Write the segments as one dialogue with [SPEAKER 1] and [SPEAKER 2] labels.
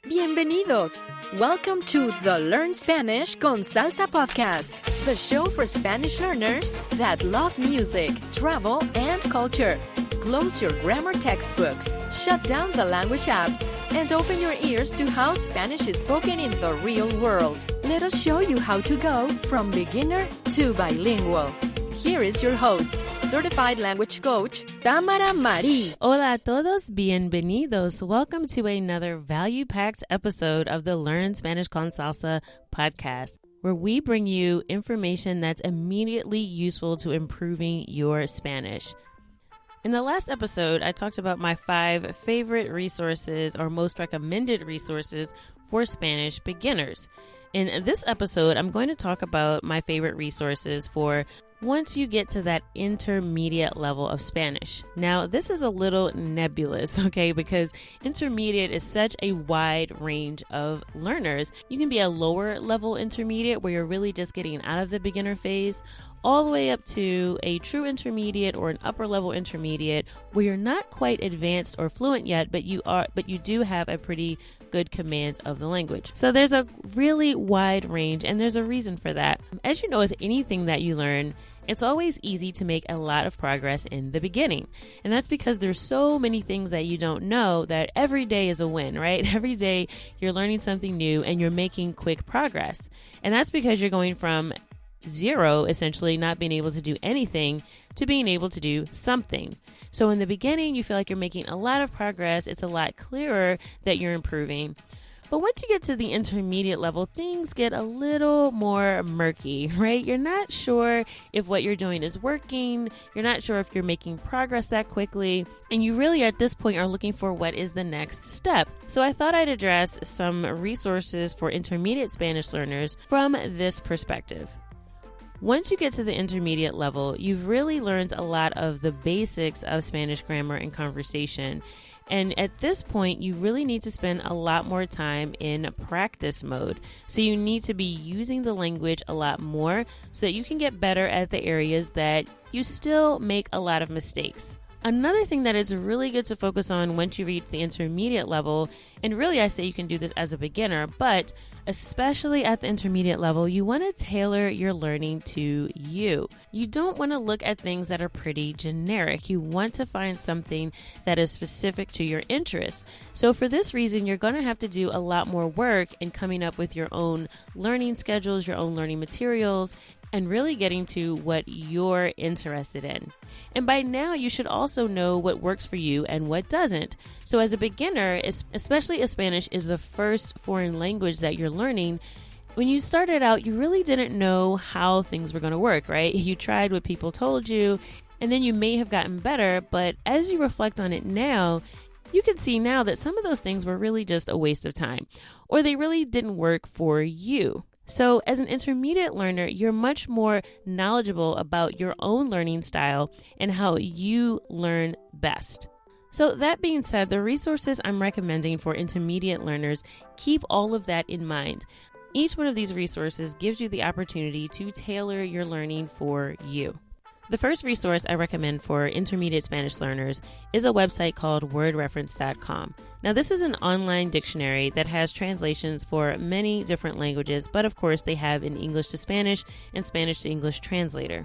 [SPEAKER 1] Bienvenidos! Welcome to the Learn Spanish Con Salsa podcast, the show for Spanish learners that love music, travel, and culture. Close your grammar textbooks, shut down the language apps, and open your ears to how Spanish is spoken in the real world. Let us show you how to go from beginner to bilingual. Here is your host, certified language coach, Tamara Marie.
[SPEAKER 2] Hola a todos, bienvenidos. Welcome to another value-packed episode of the Learn Spanish Con Salsa podcast, where we bring you information that's immediately useful to improving your Spanish. In the last episode, I talked about my 5 favorite resources or most recommended resources for Spanish beginners. In this episode, I'm going to talk about my favorite resources for once you get to that intermediate level of Spanish. Now, this is a little nebulous, okay, because intermediate is such a wide range of learners. You can be a lower level intermediate where you're really just getting out of the beginner phase, all the way up to a true intermediate or an upper level intermediate where you're not quite advanced or fluent yet, but you do have a pretty good command of the language. So there's a really wide range, and there's a reason for that. As you know, with anything that you learn, it's always easy to make a lot of progress in the beginning. And that's because there's so many things that you don't know that every day is a win, right? Every day you're learning something new and you're making quick progress. And that's because you're going from zero, essentially not being able to do anything, to being able to do something. So in the beginning, you feel like you're making a lot of progress. It's a lot clearer that you're improving. But once you get to the intermediate level, things get a little more murky, right? You're not sure if what you're doing is working. You're not sure if you're making progress that quickly. And you really, at this point, are looking for what is the next step. So I thought I'd address some resources for intermediate Spanish learners from this perspective. Once you get to the intermediate level, you've really learned a lot of the basics of Spanish grammar and conversation. And at this point, you really need to spend a lot more time in practice mode. So you need to be using the language a lot more so that you can get better at the areas that you still make a lot of mistakes. Another thing that is really good to focus on once you reach the intermediate level, and really I say you can do this as a beginner, but especially at the intermediate level, you want to tailor your learning to you. You don't want to look at things that are pretty generic. You want to find something that is specific to your interests. So for this reason, you're going to have to do a lot more work in coming up with your own learning schedules, your own learning materials, and really getting to what you're interested in. And by now, you should also know what works for you and what doesn't. So as a beginner, especially if Spanish is the first foreign language that you're learning, when you started out, you really didn't know how things were going to work, right? You tried what people told you, and then you may have gotten better, but as you reflect on it now, you can see now that some of those things were really just a waste of time, or they really didn't work for you. So as an intermediate learner, you're much more knowledgeable about your own learning style and how you learn best. So that being said, the resources I'm recommending for intermediate learners, keep all of that in mind. Each one of these resources gives you the opportunity to tailor your learning for you. The first resource I recommend for intermediate Spanish learners is a website called wordreference.com. Now, this is an online dictionary that has translations for many different languages, but of course they have an English to Spanish and Spanish to English translator.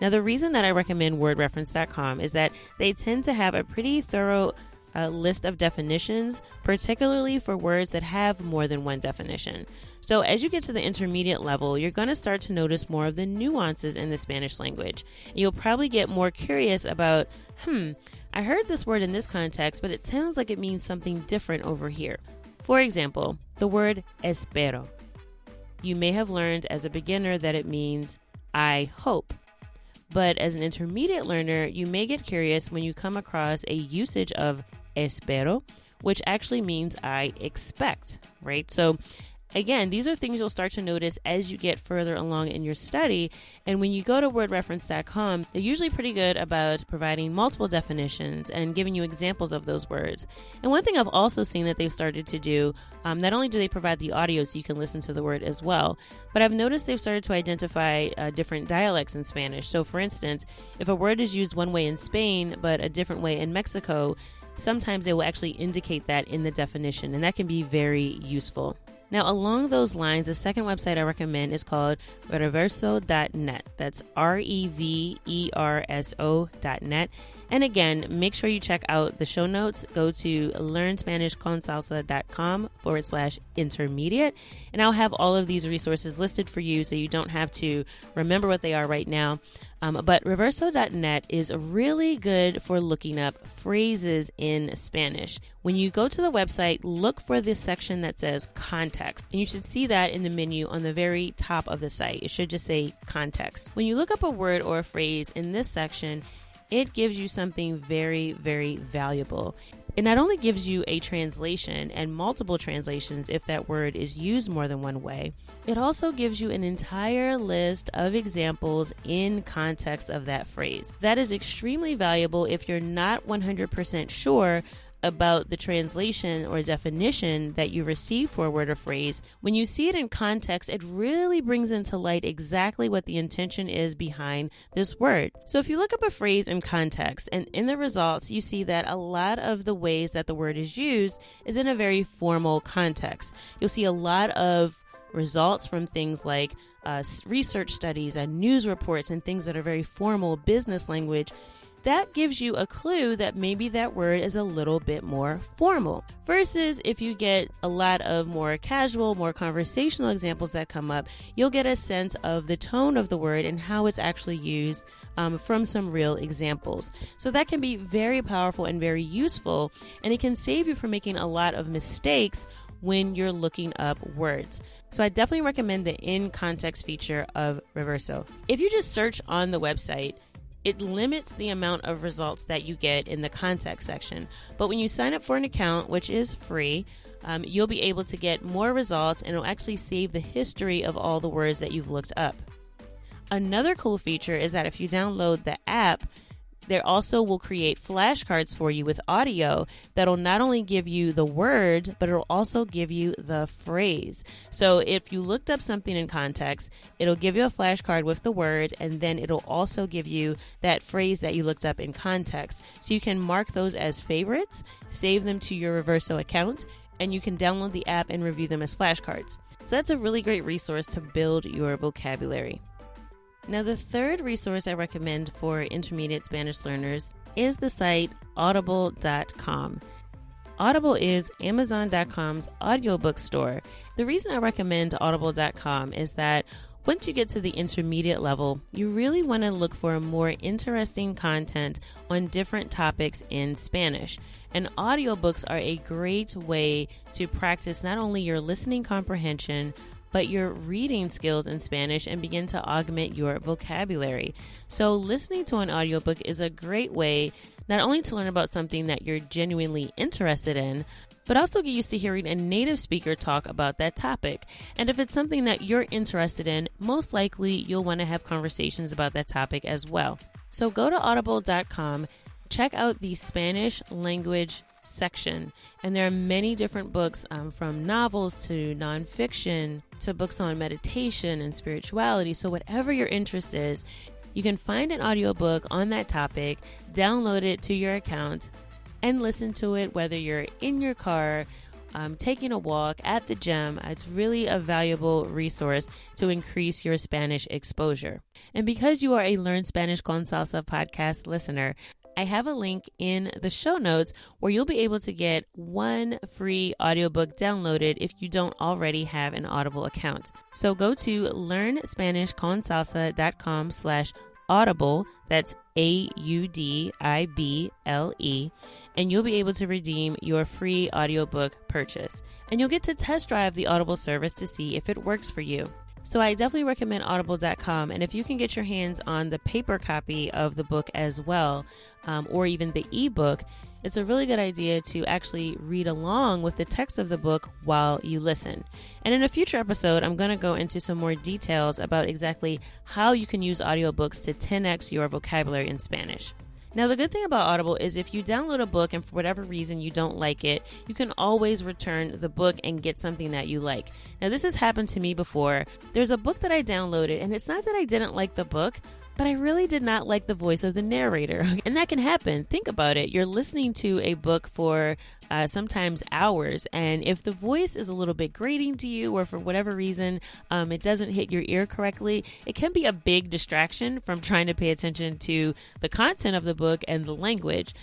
[SPEAKER 2] Now, the reason that I recommend wordreference.com is that they tend to have a pretty thorough list of definitions, particularly for words that have more than one definition. So as you get to the intermediate level, you're going to start to notice more of the nuances in the Spanish language. You'll probably get more curious about, I heard this word in this context, but it sounds like it means something different over here. For example, the word espero. You may have learned as a beginner that it means I hope. But as an intermediate learner, you may get curious when you come across a usage of espero, which actually means I expect, right? So Again, these are things you'll start to notice as you get further along in your study. And when you go to wordreference.com, they're usually pretty good about providing multiple definitions and giving you examples of those words. And one thing I've also seen that they've started to do, not only do they provide the audio so you can listen to the word as well, but I've noticed they've started to identify different dialects in Spanish. So for instance, if a word is used one way in Spain, but a different way in Mexico, sometimes they will actually indicate that in the definition, and that can be very useful. Now, along those lines, the second website I recommend is called reverso.net. That's reverso.net. And again, make sure you check out the show notes. Go to learnspanishconsalsa.com/intermediate. And I'll have all of these resources listed for you so you don't have to remember what they are right now. But reverso.net is really good for looking up phrases in Spanish. When you go to the website, look for this section that says context. And you should see that in the menu on the very top of the site. It should just say context. When you look up a word or a phrase in this section, it gives you something very, very valuable. It not only gives you a translation and multiple translations if that word is used more than one way, it also gives you an entire list of examples in context of that phrase. That is extremely valuable if you're not 100% sure about the translation or definition that you receive for a word or phrase. When you see it in context, it really brings into light exactly what the intention is behind this word. So if you look up a phrase in context and in the results, you see that a lot of the ways that the word is used is in a very formal context. You'll see a lot of results from things like research studies and news reports and things that are very formal business language. That gives you a clue that maybe that word is a little bit more formal. Versus if you get a lot of more casual, more conversational examples that come up, you'll get a sense of the tone of the word and how it's actually used from some real examples. So that can be very powerful and very useful, and it can save you from making a lot of mistakes when you're looking up words. So I definitely recommend the in context feature of Reverso. If you just search on the website, it limits the amount of results that you get in the context section. But when you sign up for an account, which is free, you'll be able to get more results, and it'll actually save the history of all the words that you've looked up. Another cool feature is that if you download the app, there also will create flashcards for you with audio that'll not only give you the word, but it'll also give you the phrase. So if you looked up something in context, it'll give you a flashcard with the word, and then it'll also give you that phrase that you looked up in context. So you can mark those as favorites, save them to your Reverso account, and you can download the app and review them as flashcards. So that's a really great resource to build your vocabulary. Now, the third resource I recommend for intermediate Spanish learners is the site Audible.com. Audible is Amazon.com's audiobook store. The reason I recommend Audible.com is that once you get to the intermediate level, you really want to look for more interesting content on different topics in Spanish. And audiobooks are a great way to practice not only your listening comprehension, but your reading skills in Spanish and begin to augment your vocabulary. So listening to an audiobook is a great way not only to learn about something that you're genuinely interested in, but also get used to hearing a native speaker talk about that topic. And if it's something that you're interested in, most likely you'll want to have conversations about that topic as well. So go to audible.com, check out the Spanish language section, and there are many different books from novels to nonfiction to books on meditation and spirituality. So whatever your interest is, you can find an audiobook on that topic, download it to your account, and listen to it whether you're in your car, taking a walk, at the gym. It's really a valuable resource to increase your Spanish exposure. And because you are a Learn Spanish Con Salsa podcast listener, I have a link in the show notes where you'll be able to get one free audiobook downloaded if you don't already have an Audible account. So go to learnspanishconsalsa.com/audible, that's AUDIBLE, and you'll be able to redeem your free audiobook purchase. And you'll get to test drive the Audible service to see if it works for you. So I definitely recommend Audible.com. And if you can get your hands on the paper copy of the book as well, or even the ebook, it's a really good idea to actually read along with the text of the book while you listen. And in a future episode, I'm going to go into some more details about exactly how you can use audiobooks to 10x your vocabulary in Spanish. Now, the good thing about Audible is if you download a book and for whatever reason you don't like it, you can always return the book and get something that you like. Now, this has happened to me before. There's a book that I downloaded, and it's not that I didn't like the book, but I really did not like the voice of the narrator. And that can happen. Think about it. You're listening to a book for sometimes hours, and if the voice is a little bit grating to you, or for whatever reason it doesn't hit your ear correctly, it can be a big distraction from trying to pay attention to the content of the book and the language.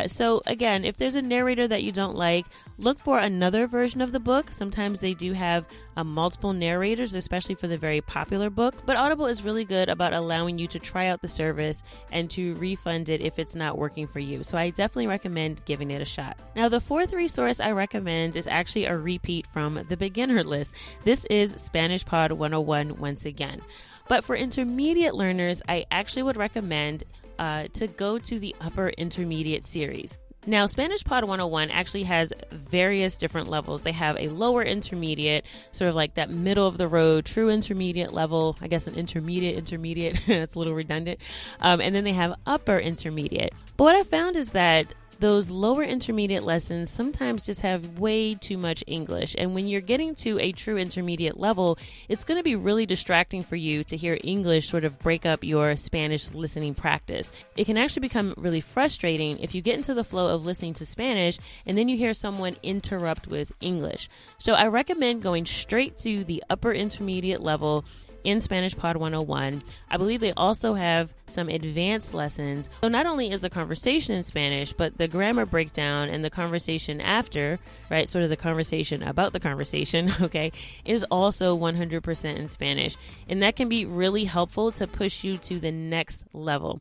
[SPEAKER 2] So again, if there's a narrator that you don't like, look for another version of the book. Sometimes they do have multiple narrators, especially for the very popular books. But Audible is really good about allowing you to try out the service and to refund it if it's not working for you. So I definitely recommend giving it a shot. Now, the fourth resource I recommend is actually a repeat from the beginner list. This is Spanish Pod 101 once again. But for intermediate learners, I actually would recommend to go to the upper intermediate series. Now, Spanish Pod 101 actually has various different levels. They have a lower intermediate, sort of like that middle of the road, true intermediate level, I guess an intermediate, that's a little redundant. And then they have upper intermediate. But what I found is that those lower intermediate lessons sometimes just have way too much English. And when you're getting to a true intermediate level, it's going to be really distracting for you to hear English sort of break up your Spanish listening practice. It can actually become really frustrating if you get into the flow of listening to Spanish and then you hear someone interrupt with English. So I recommend going straight to the upper intermediate level in Spanish Pod 101. I believe they also have some advanced lessons. So not only is the conversation in Spanish, but the grammar breakdown and the conversation after, right, sort of the conversation about the conversation, okay, is also 100% in Spanish. And that can be really helpful to push you to the next level.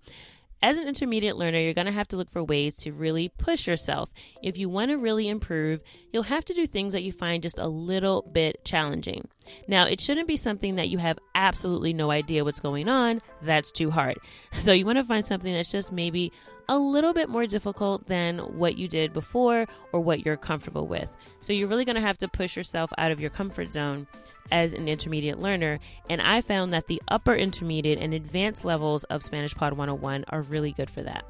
[SPEAKER 2] As an intermediate learner, you're going to have to look for ways to really push yourself. If you want to really improve, you'll have to do things that you find just a little bit challenging. Now, it shouldn't be something that you have absolutely no idea what's going on. That's too hard. So you want to find something that's just maybe a little bit more difficult than what you did before or what you're comfortable with. So you're really going to have to push yourself out of your comfort zone as an intermediate learner, and I found that the upper intermediate and advanced levels of Spanish Pod 101 are really good for that.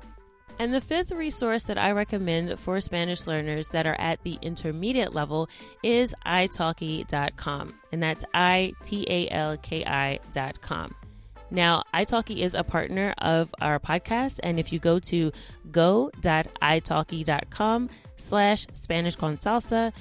[SPEAKER 2] And the fifth resource that I recommend for Spanish learners that are at the intermediate level is iTalki.com, and that's italki.com. Now, iTalki is a partner of our podcast, and if you go to go.italki.com/Spanish Con Salsa,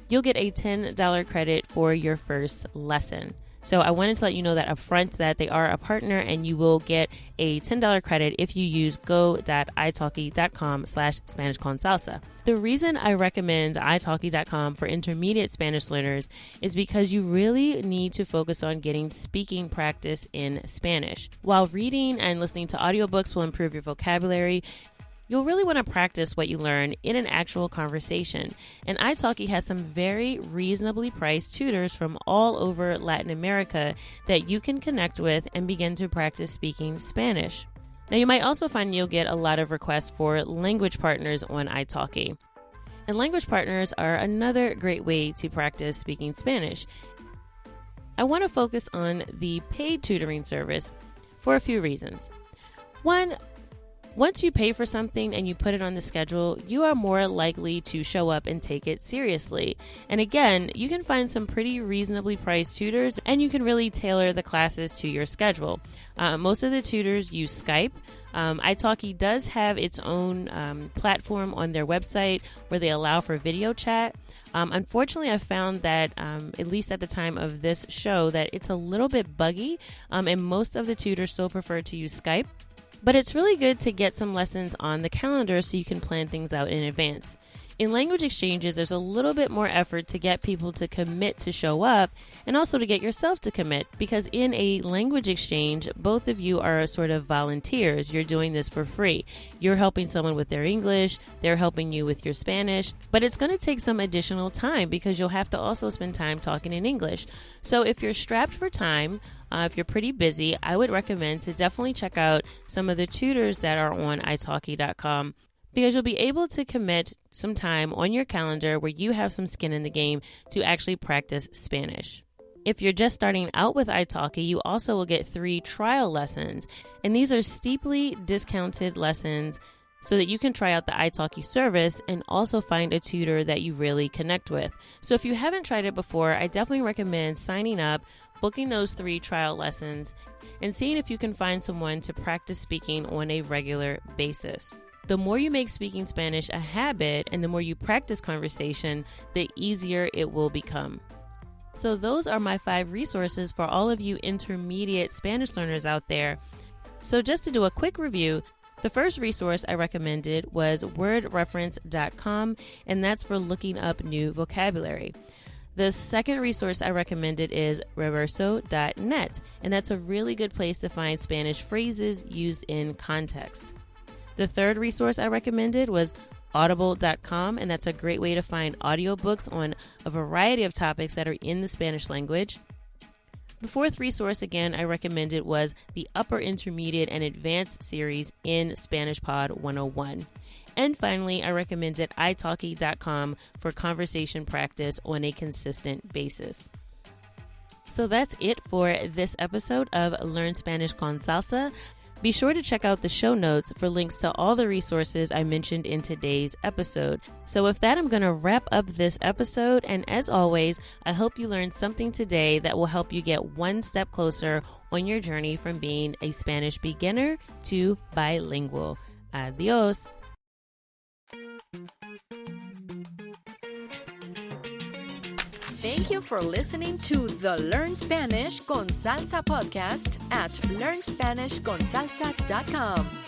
[SPEAKER 2] you'll get a $10 credit for your first lesson. So I wanted to let you know that up front that they are a partner, and you will get a $10 credit if you use go.italki.com/Spanish Con Salsa. The reason I recommend italki.com for intermediate Spanish learners is because you really need to focus on getting speaking practice in Spanish. While reading and listening to audiobooks will improve your vocabulary, you'll really want to practice what you learn in an actual conversation. And iTalki has some very reasonably priced tutors from all over Latin America that you can connect with and begin to practice speaking Spanish. Now, you might also find you'll get a lot of requests for language partners on iTalki. And language partners are another great way to practice speaking Spanish. I want to focus on the paid tutoring service for a few reasons. One, once you pay for something and you put it on the schedule, you are more likely to show up and take it seriously. And again, you can find some pretty reasonably priced tutors, and you can really tailor the classes to your schedule. Most of the tutors use Skype. iTalki does have its own platform on their website where they allow for video chat. Unfortunately, I found that, at least at the time of this show, that it's a little bit buggy, and most of the tutors still prefer to use Skype. But it's really good to get some lessons on the calendar so you can plan things out in advance. In language exchanges, there's a little bit more effort to get people to commit to show up and also to get yourself to commit, because in a language exchange, both of you are sort of volunteers. You're doing this for free. You're helping someone with their English, they're helping you with your Spanish, but it's going to take some additional time because you'll have to also spend time talking in English. So if you're strapped for time, if you're pretty busy, I would recommend to definitely check out some of the tutors that are on iTalki.com, because you'll be able to commit some time on your calendar where you have some skin in the game to actually practice Spanish. If you're just starting out with iTalki, you also will get 3 trial lessons, and these are steeply discounted lessons so that you can try out the iTalki service and also find a tutor that you really connect with. So if you haven't tried it before, I definitely recommend signing up, booking those 3 trial lessons, and seeing if you can find someone to practice speaking on a regular basis. The more you make speaking Spanish a habit and the more you practice conversation, the easier it will become. So those are my 5 resources for all of you intermediate Spanish learners out there. So just to do a quick review, the first resource I recommended was wordreference.com, and that's for looking up new vocabulary. The second resource I recommended is reverso.net, and that's a really good place to find Spanish phrases used in context. The third resource I recommended was audible.com, and that's a great way to find audiobooks on a variety of topics that are in the Spanish language. The fourth resource, again, I recommended was the Upper Intermediate and Advanced series in Spanish Pod 101. And finally, I recommended italki.com for conversation practice on a consistent basis. So that's it for this episode of Learn Spanish Con Salsa. Be sure to check out the show notes for links to all the resources I mentioned in today's episode. So with that, I'm going to wrap up this episode. And as always, I hope you learned something today that will help you get one step closer on your journey from being a Spanish beginner to bilingual. Adios.
[SPEAKER 1] Thank you for listening to the Learn Spanish Con Salsa podcast at learnspanishconsalsa.com.